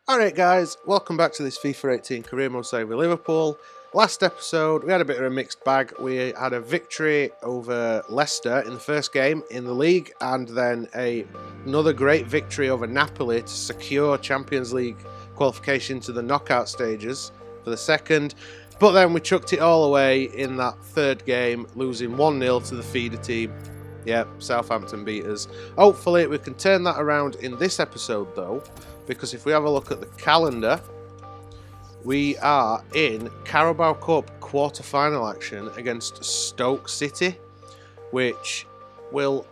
Alright guys, welcome back to this FIFA 18 career mode save with Liverpool. Last episode we had a bit of a mixed bag. We had a victory over Leicester in the first game in the league, and then another great victory over Napoli to secure Champions League qualification to the knockout stages for the second. But then we chucked it all away in that third game, losing 1-0 to the feeder team. Yeah, Southampton beat us. Hopefully we can turn that around in this episode though, because if we have a look at the calendar, we are in Carabao Cup quarter-final action against Stoke City, which will,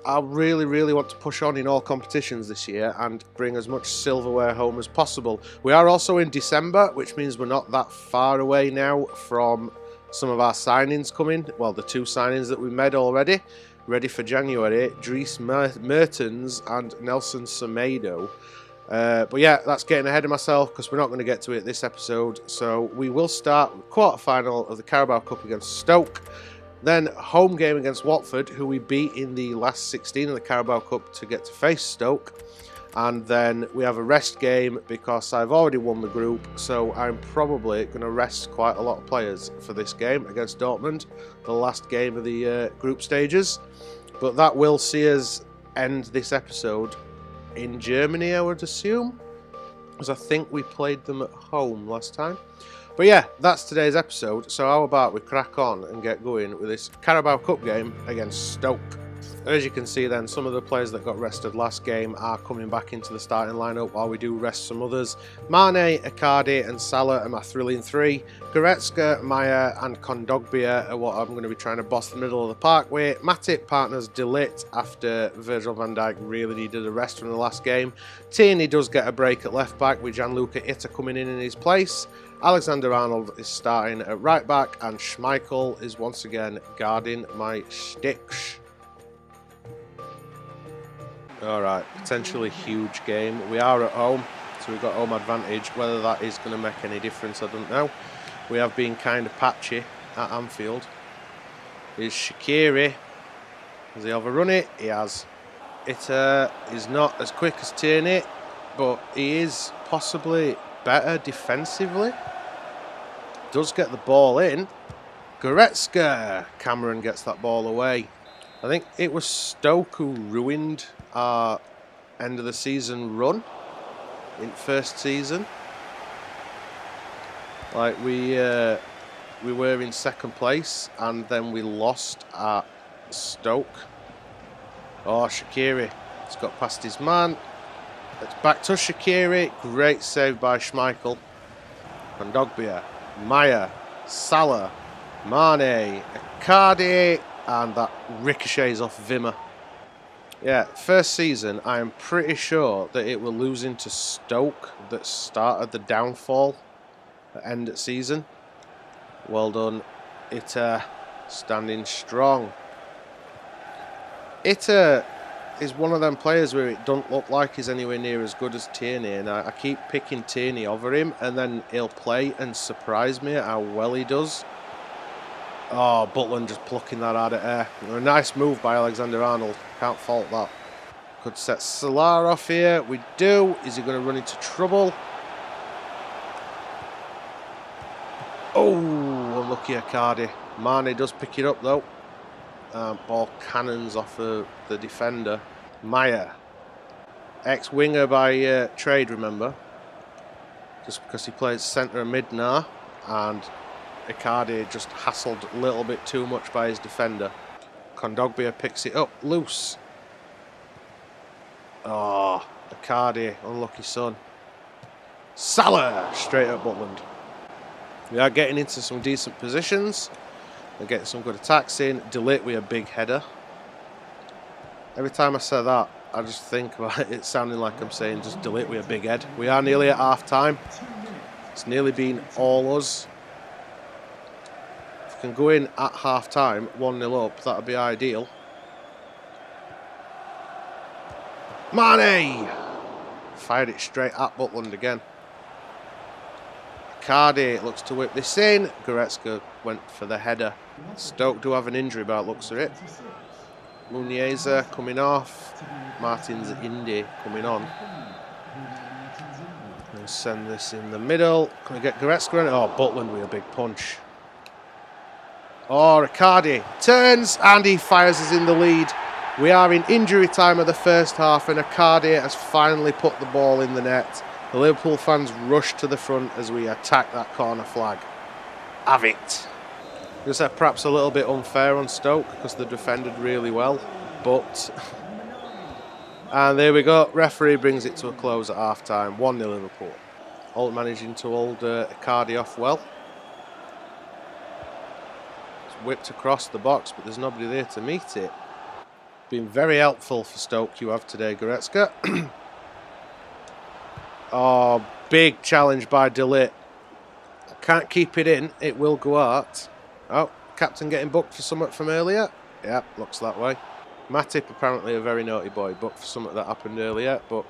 I really want to push on in all competitions this year and bring as much silverware home as possible. We are also in December, which means we're not that far away now from some of our signings coming. Well, the two signings that we made already, ready for January, Dries Mertens and Nelson Semedo. But yeah, that's getting ahead of myself because we're not going to get to it this episode. So we will start with quarter-final of the Carabao Cup against Stoke. Then home game against Watford, who we beat in the last 16 of the Carabao Cup to get to face Stoke. And then we have a rest game because I've already won the group, so I'm probably going to rest quite a lot of players for this game against Dortmund, the last game of the group stages. But that will see us end this episode in Germany, I would assume, because I think we played them at home last time. But yeah, that's today's episode, so how about we crack on and get going with this Carabao Cup game against Stoke. As you can see then, some of the players that got rested last game are coming back into the starting lineup while we do rest some others. Mane, Icardi and Salah are my thrilling three. Goretzka, Maya and Kondogbia are what I'm going to be trying to boss the middle of the park with. Matip partners De Ligt after Virgil van Dijk really needed a rest from the last game. Tierney does get a break at left back with Gianluca Itta coming in his place. Alexander-Arnold is starting at right back and Schmeichel is once again guarding my sticks. Alright, potentially huge game. We are at home, so we've got home advantage. Whether that is going to make any difference, I don't know. We have been kind of patchy at Anfield. Is Shaqiri. Has he overrun it? He has. It is not as quick as Tierney, but he is possibly better defensively. Does get the ball in. Goretzka. Cameron gets that ball away. I think it was Stoke who ruined our end of the season run in first season. Like we were in second place and then we lost at Stoke. Oh, Shaqiri. It's got past his man. It's back to Shaqiri. Great save by Schmeichel. Kondogbia, Maya, Salah, Mane, Icardi. And that ricochets off Wimmer. Yeah, first season, I am pretty sure that it will lose into Stoke that started the downfall at end of season. Well done, Itta, standing strong. Itta is one of them players where it don't look like he's anywhere near as good as Tierney, and I keep picking Tierney over him, and then he'll play and surprise me at how well he does. Oh, Butland just plucking that out of air. A nice move by Alexander-Arnold. Can't fault that. Could set Salah off here. We do. Is he going to run into trouble? Oh, unlucky Icardi. Mane does pick it up though. Ball cannons off the defender. Maya. Ex-winger by trade, remember. Just because he plays centre and mid now. And Icardi just hassled a little bit too much by his defender. Kondogbia picks it up loose. Oh, Icardi, unlucky son. Salah, straight up Butland. We are getting into some decent positions. We're getting some good attacks in. De Ligt with a big header. Every time I say that, I just think about it sounding like I'm saying just De Ligt with a big head. We are nearly at half time. It's nearly been all us. Can go in at half time, 1-0 up, that would be ideal. Mane! Fired it straight at Butland again. Icardi looks to whip this in. Goretzka went for the header. Stoke do have an injury by the looks of it. Muniesa coming off. Martins Indy coming on. And send this in the middle. Can we get Goretzka in? Oh, Butland with a big punch. Oh, Riccardi turns and he fires us in the lead. We are in injury time of the first half and Riccardi has finally put the ball in the net. The Liverpool fans rush to the front as we attack that corner flag. Have it. Just perhaps a little bit unfair on Stoke because they defended really well, but... And there we go. Referee brings it to a close at half-time. 1-0 Liverpool. Holt managing to hold Icardi off well. It's whipped across the box, but there's nobody there to meet it. Been very helpful for Stoke you have today, Goretzka. Oh, big challenge by De Ligt. Can't keep it in. It will go out. Oh, captain getting booked for something from earlier. Yeah, looks that way. Matip apparently a very naughty boy, booked for something that happened earlier, but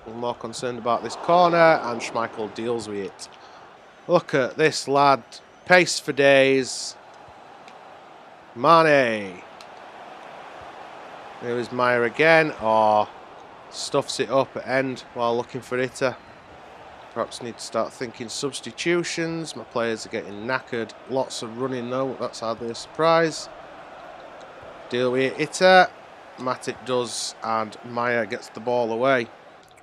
I'm more concerned about this corner, and Schmeichel deals with it. Look at this lad. Pace for days. Mane. Here is Meyer again. Oh, stuffs it up at end while looking for Itter. Perhaps need to start thinking substitutions. My players are getting knackered. Lots of running though. That's hardly a surprise. Deal with Itter. Matip does, and Meyer gets the ball away.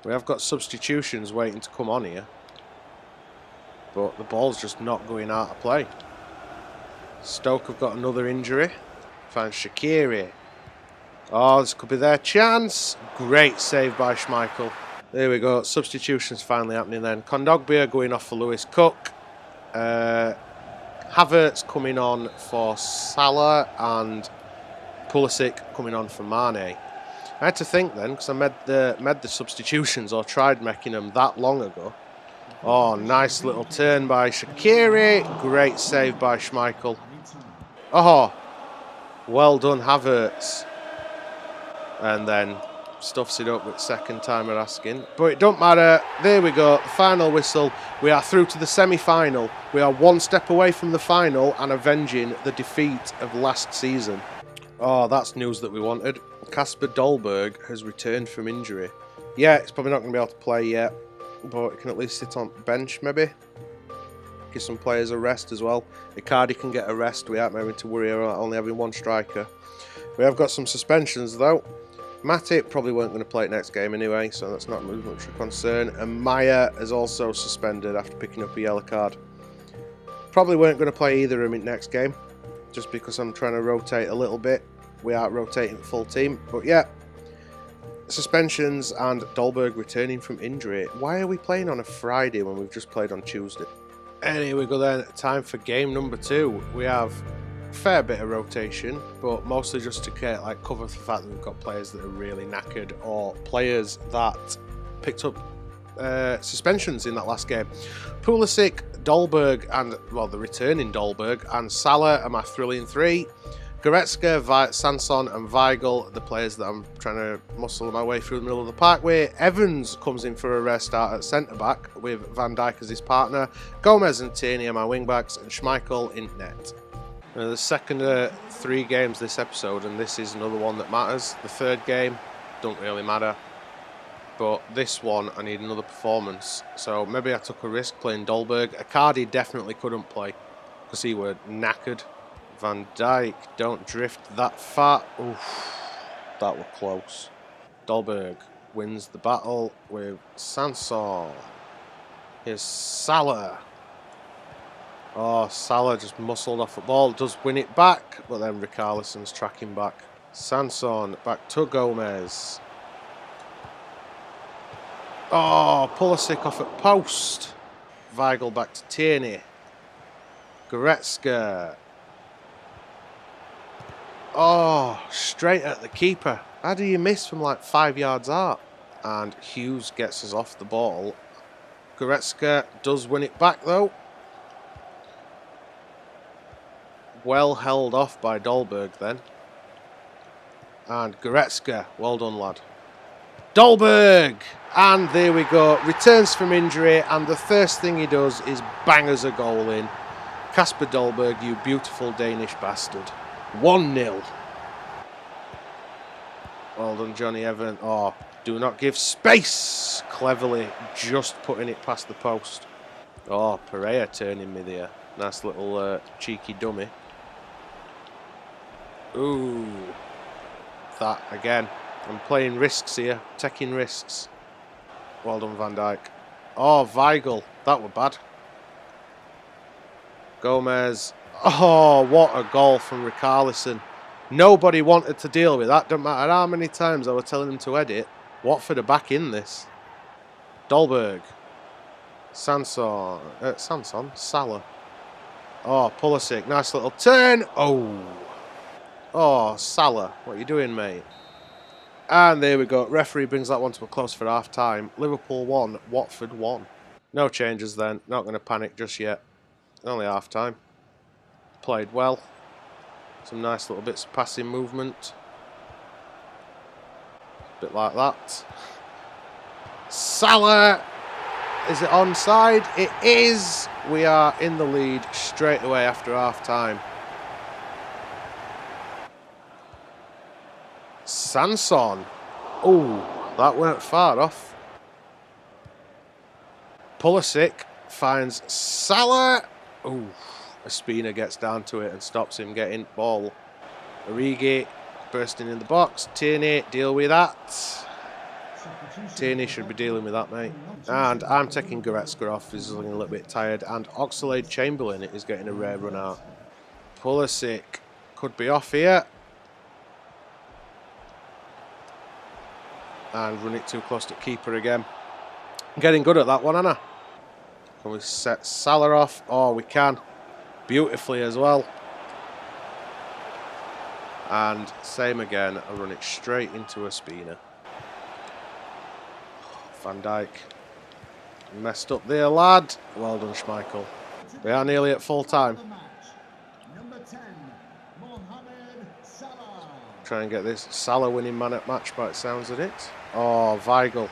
We have got substitutions waiting to come on here, but the ball's just not going out of play. Stoke have got another injury. Finds Shaqiri. Oh, this could be their chance. Great save by Schmeichel. There we go. Substitutions finally happening then. Kondogbia going off for Lewis Cook. Havertz coming on for Salah, and Pulisic coming on for Mane. I had to think then, because I made the substitutions, or tried making them that long ago. Oh, nice little turn by Shaqiri. Great save by Schmeichel. Oh, well done Havertz. And then stuffs it up with second timer asking. But it don't matter. There we go. The final whistle. We are through to the semi-final. We are one step away from the final and avenging the defeat of last season. Oh, that's news that we wanted. Kasper Dolberg has returned from injury. Yeah, he's probably not going to be able to play yet, but he can at least sit on bench maybe. Give some players a rest as well. Icardi can get a rest. We aren't having to worry about only having one striker. We have got some suspensions though. Matip probably weren't going to play it next game anyway, so that's not much of a concern. And Meyer is also suspended after picking up a yellow card. Probably weren't going to play either of them in next game, just because I'm trying to rotate a little bit. We are rotating full team, but yeah. Suspensions and Dolberg returning from injury. Why are we playing on a Friday when we've just played on Tuesday? Anyway, we go then. Time for game number 2. We have a fair bit of rotation, but mostly just to cover the fact that we've got players that are really knackered, or players that picked up suspensions in that last game. Pulisic, Dolberg, and well, the returning Dolberg and Salah are my thrilling 3. Goretzka, Sanson and Weigl, the players that I'm trying to muscle my way through the middle of the parkway. Evans comes in for a rare start at centre-back with Van Dijk as his partner. Gomez and Tierney are my wing-backs, and Schmeichel in net. The second 3 games this episode, and this is another one that matters. The third game, don't really matter. But this one, I need another performance. So maybe I took a risk playing Dolberg. Icardi definitely couldn't play because he were knackered. Van Dijk, don't drift that far. Oof, that were close. Dolberg wins the battle with Sanson. Here's Salah. Oh, Salah just muscled off the ball. Does win it back, but then Richarlison's tracking back. Sanson back to Gomez. Oh, Pulisic off at post. Weigl back to Tierney. Goretzka. Oh, straight at the keeper. How do you miss from like 5 yards out? And Hughes gets us off the ball. Goretzka does win it back though. Well held off by Dolberg then. And Goretzka, well done lad. Dolberg! And there we go. Returns from injury, and the first thing he does is bang us a goal in. Kasper Dolberg, you beautiful Danish bastard. 1-0. Well done, Johnny Evans. Oh, Do not give space. Cleverly just putting it past the post. Oh, Pereira turning me there. Nice little cheeky dummy. Ooh. That again. I'm playing risks here. Taking risks. Well done, Van Dijk. Oh, Weigl. That were bad. Gomez. Oh, what a goal from Richarlison. Nobody wanted to deal with that. Don't matter how many times I was telling him to edit. Watford are back in this. Dolberg. Sanson. Salah. Oh, Pulisic. Nice little turn. Oh. Oh, Salah. What are you doing, mate? And there we go. Referee brings that one to a close for half time. Liverpool 1, Watford 1. No changes then. Not going to panic just yet. Only half time. Played well. Some nice little bits of passing movement. Bit like that. Salah. Is it onside? It is. We are in the lead straight away after half time. Sanson. Oh, that weren't far off. Pulisic finds Salah. Oh, Espina gets down to it and stops him getting ball. Origi bursting in the box. Tierney, deal with that. Tierney should be dealing with that, mate. And I'm taking Goretzka off. He's looking a little bit tired. And Oxlade-Chamberlain is getting a rare run out. Pulisic could be off here. And run it too close to keeper again. I'm getting good at that one, Anna. Can we set Salah off? Oh, we can. Beautifully as well. And same again. I run it straight into Espina. Van Dijk. Messed up there, lad. Well done, Schmeichel. We are nearly at full time. Try and get this Salah winning man at match by the sounds of it. Oh, Weigl.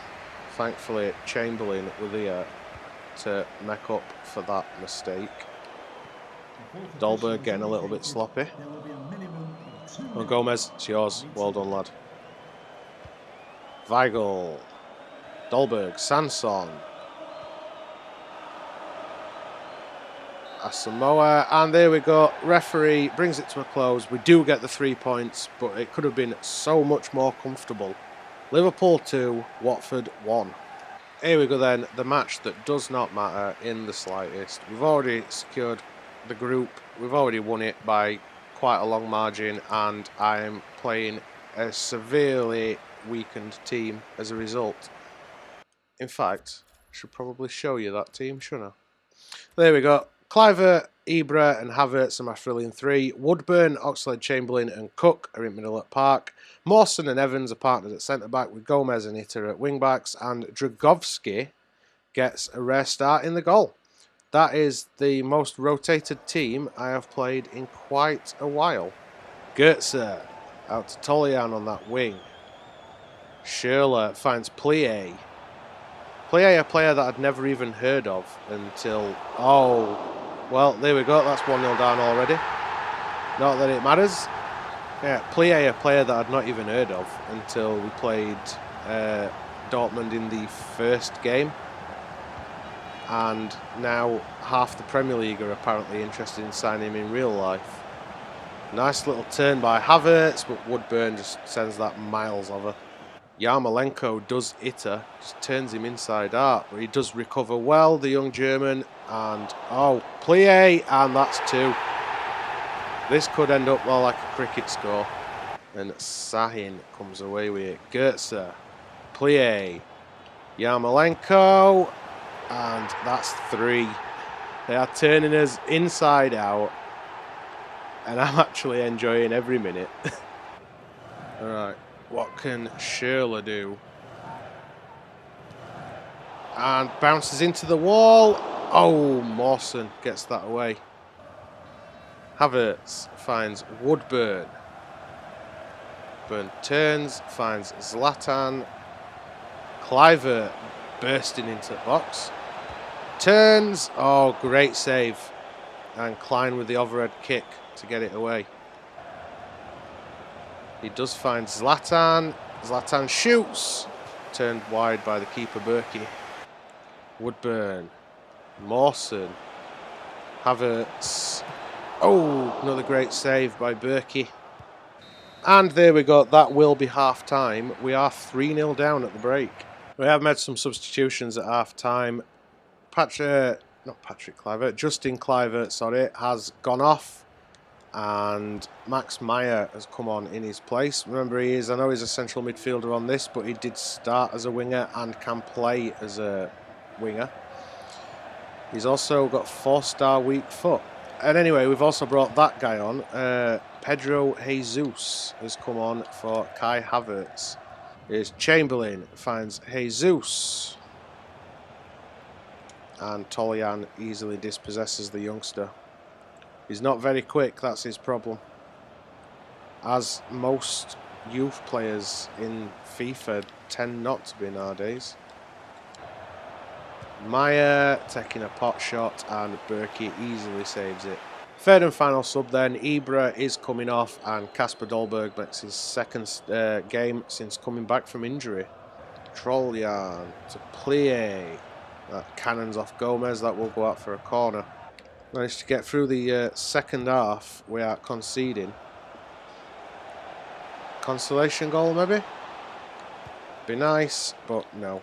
Thankfully, Chamberlain was here to make up for that mistake. Dolberg getting a little bit sloppy. Oh, Gomez, it's yours. Well done, lad. Weigl. Dolberg. Sanson. Asamoah, and there we go. Referee brings it to a close. We do get the 3 points, but it could have been so much more comfortable. Liverpool 2, Watford 1. Here we go then, the match that does not matter in the slightest. We've already secured the group. We've already won it by quite a long margin, and I am playing a severely weakened team as a result. In fact, I should probably show you that team, shouldn't I? There we go. Cliver, Ibra and Havertz are my thrilling 3. Woodburn, Oxlade-Chamberlain and Cook are in middle at Park. Mawson and Evans are partnered at centre-back with Gomez and Itter at wing-backs. And Dragovski gets a rare start in the goal. That is the most rotated team I have played in quite a while. Goetze out to Tolian on that wing. Schürrle finds Plie. Plie, a player that I'd never even heard of until... Oh... Well, there we go. That's 1-0 down already. Not that it matters. Yeah, Plie, a player that I'd not even heard of until we played Dortmund in the first game. And now half the Premier League are apparently interested in signing him in real life. Nice little turn by Havertz, but Woodburn just sends that miles over. Yarmolenko does Itter, just turns him inside out, but he does recover well, the young German, and oh, Plie, and that's 2. This could end up well like a cricket score. And Sahin comes away with it. Goetze, Plie, Yarmolenko, and that's 3. They are turning us inside out, and I'm actually enjoying every minute. Alright. What can Schürrle do? And bounces into the wall. Oh, Mawson gets that away. Havertz finds Woodburn. Burn turns, finds Zlatan. Cliver bursting into the box. Turns. Oh, great save. And Klein with the overhead kick to get it away. He does find Zlatan. Zlatan shoots. turned wide by the keeper Berkey. Woodburn. Mawson. Havertz. Oh, another great save by Berkey. And there we go, that will be half time. We are 3-0 down at the break. We have made some substitutions at half time. Justin Kluivert, sorry, has gone off. And Max Meyer has come on in his place. Remember, I know he's a central midfielder on this, but he did start as a winger and can play as a winger. He's also got 4-star weak foot. And anyway, we've also brought that guy on. Pedro Jesus has come on for Kai Havertz. Here's Chamberlain, finds Jesus. And Tolian easily dispossesses the youngster. He's not very quick, that's his problem. As most youth players in FIFA tend not to be nowadays. Meyer taking a pot shot and Berkey easily saves it. Third and final sub then, Ibra is coming off and Kasper Dolberg makes his second game since coming back from injury. Troljan to Plie. That cannons off Gomez, that will go out for a corner. Managed to get through the second half without conceding. Consolation goal maybe? Be nice, but no.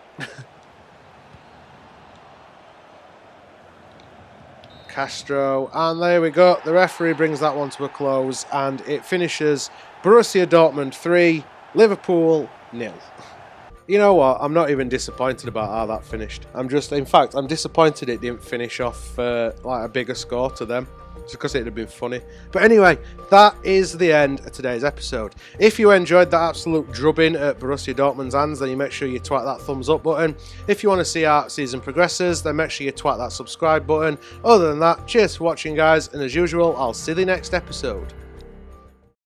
Castro, and there we go. The referee brings that one to a close, and it finishes Borussia Dortmund 3, Liverpool 0. You know what? I'm not even disappointed about how that finished. I'm disappointed it didn't finish off like a bigger score to them, just because it'd have been funny. But anyway, that is the end of today's episode. If you enjoyed that absolute drubbing at Borussia Dortmund's hands, then you make sure you twat that thumbs up button. If you want to see how season progresses, then make sure you twat that subscribe button. Other than that, cheers for watching, guys, and as usual, I'll see you in the next episode.